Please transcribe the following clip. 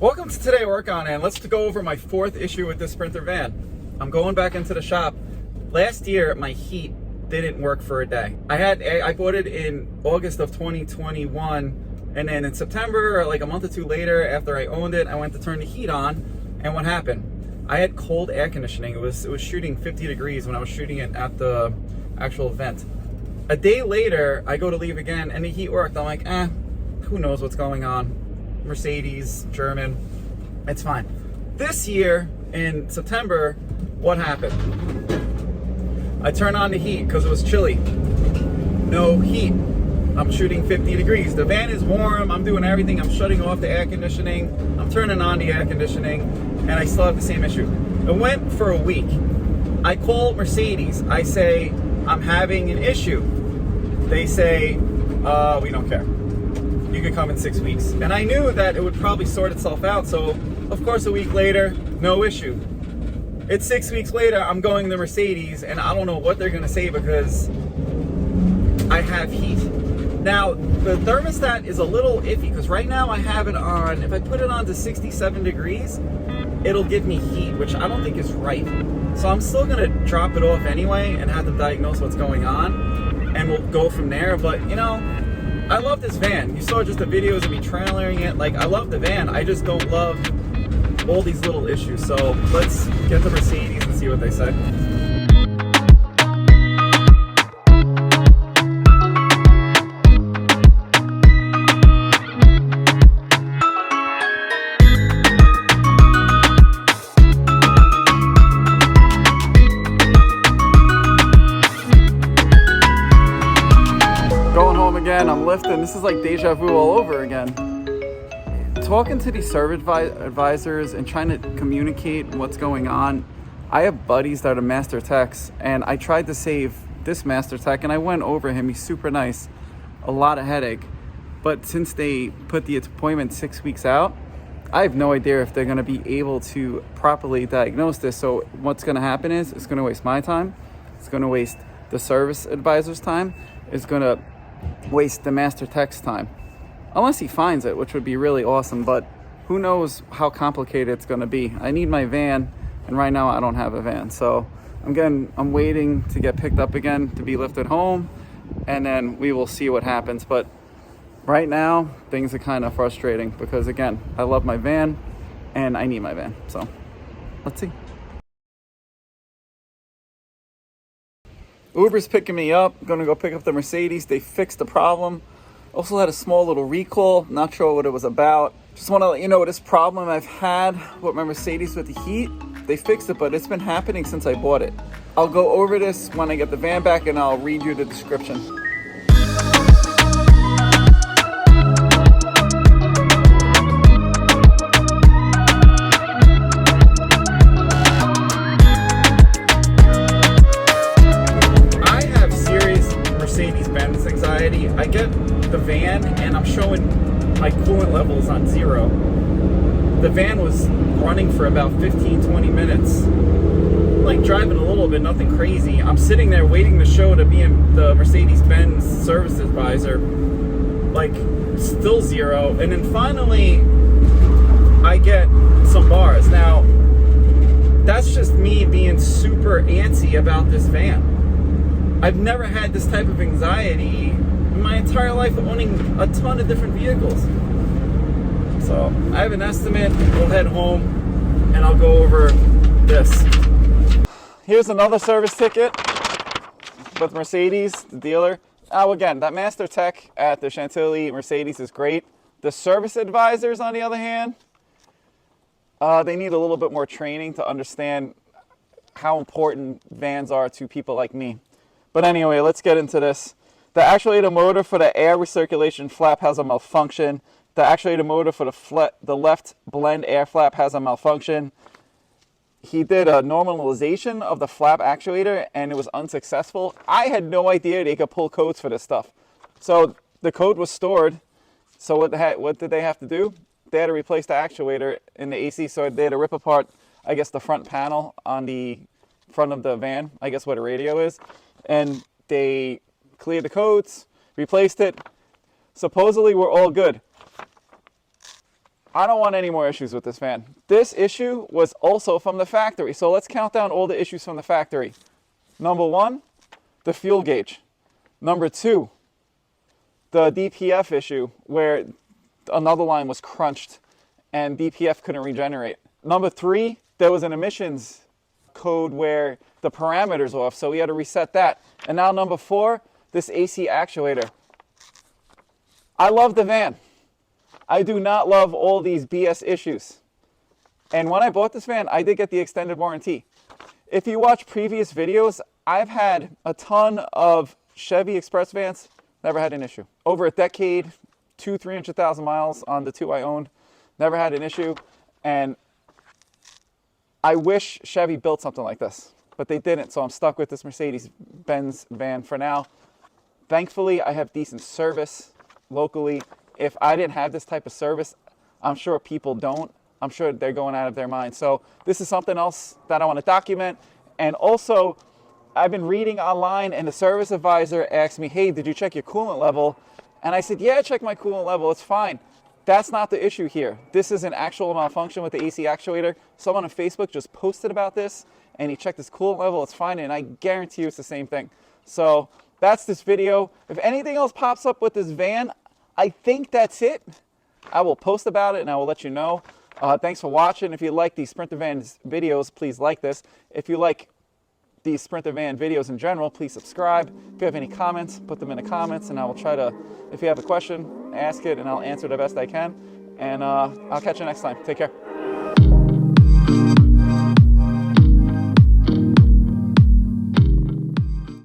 Welcome to Today Work On, and let's go over my fourth issue with this Sprinter van. I'm going back into the shop. Last year, my heat didn't work for a day. I bought it in August of 2021, and then in September, or like a month or two later, after I owned it, I went to turn the heat on, and what happened? I had cold air conditioning. It was shooting 50 degrees when I was shooting it at the actual vent. A day later, I go to leave again, and the heat worked. I'm like, who knows what's going on? Mercedes, German, it's fine. This year in September, what happened? I turned on the heat because it was chilly. No heat. I'm shooting 50 degrees. The van is warm. I'm doing everything. I'm shutting off the air conditioning. I'm turning on the air conditioning, and I still have the same issue. It went for a week. I call Mercedes. I say, I'm having an issue. They say, we don't care. You could come in 6 weeks. And I knew that it would probably sort itself out, so of course a week later, no issue. It's 6 weeks later, I'm going to Mercedes, and I don't know what they're gonna say because I have heat. Now, the thermostat is a little iffy because right now I have it on, if I put it on to 67 degrees, it'll give me heat, which I don't think is right. So I'm still gonna drop it off anyway and have them diagnose what's going on, and we'll go from there. But you know, I love this van. You saw just the videos of me trailering it. Like, I love the van. I just don't love all these little issues. So let's get to Mercedes and see what they say. Again, I'm lifting. This is like deja vu all over again. Talking to these service advisors and trying to communicate what's going on. I have buddies that are master techs, and I tried to save this master tech, and I went over him. He's super nice. A lot of headache. But since they put the appointment 6 weeks out, I have no idea if they're going to be able to properly diagnose this. So what's going to happen is it's going to waste my time. It's going to waste the service advisor's time. It's going to waste the master tech's time, unless he finds it, which would be really awesome. But who knows how complicated it's going to be. I need my van, and right now I don't have a van, so I'm waiting to get picked up again to be lifted home, and then we will see what happens. But right now things are kind of frustrating because, again, I love my van and I need my van, so let's see. Uber's picking me up. I'm gonna go pick up the Mercedes. They fixed the problem. Also had a small little recall. Not sure what it was about. Just want to let you know this problem I've had with my Mercedes with the heat. They fixed it, but it's been happening since I bought it. I'll go over this when I get the van back, and I'll read you the description. Mercedes-Benz anxiety. I get the van and I'm showing my coolant levels on 0. The van was running for about 15-20 minutes, like driving a little bit, nothing crazy. I'm sitting there waiting to show to be the Mercedes-Benz service advisor, like still 0. And then finally I get some bars. Now that's just me being super antsy about this van. I've never had this type of anxiety in my entire life of owning a ton of different vehicles. So I have an estimate. We'll head home and I'll go over this. Here's another service ticket with Mercedes, the dealer. Now again, that master tech at the Chantilly Mercedes is great. The service advisors, on the other hand, they need a little bit more training to understand how important vans are to people like me. But anyway, let's get into this. The actuator motor for the air recirculation flap has a malfunction. The actuator motor for the left blend air flap has a malfunction. He did a normalization of the flap actuator and it was unsuccessful. I had no idea they could pull codes for this stuff. So the code was stored. So what did they have to do? They had to replace the actuator in the AC. So they had to rip apart, I guess, the front panel on the front of the van, I guess where the radio is. And they cleared the codes, replaced it. Supposedly we're all good. I don't want any more issues with this van. This issue was also from the factory. So let's count down all the issues from the factory. Number 1, the fuel gauge. Number 2, the DPF issue where another line was crunched and DPF couldn't regenerate. Number 3, there was an emissions code where the parameters were off, so we had to reset that. And now number 4, this AC actuator. I love the van. I do not love all these BS issues. And when I bought this van, I did get the extended warranty. If you watch previous videos, I've had a ton of Chevy Express vans, never had an issue. Over a decade, 300,000 miles on the 2 I owned, never had an issue. And I wish Chevy built something like this, but they didn't, so I'm stuck with this Mercedes-Benz van for now. Thankfully, I have decent service locally. If I didn't have this type of service, I'm sure people don't. I'm sure they're going out of their mind. So this is something else that I want to document. And also, I've been reading online, and the service advisor asked me, hey, did you check your coolant level? And I said, yeah, I checked my coolant level. It's fine. That's not the issue here. This is an actual malfunction with the AC actuator. Someone on Facebook just posted about this, and he checked his coolant level. It's fine, and I guarantee you it's the same thing. So that's this video. If anything else pops up with this van, I think that's it. I will post about it, and I will let you know. Thanks for watching. If you like these Sprinter van videos, please like this. If you like these Sprinter van videos in general, please subscribe. If you have any comments, put them in the comments, and I will try to, if you have a question, ask it, and I'll answer the best I can. And I'll catch you next time. Take care.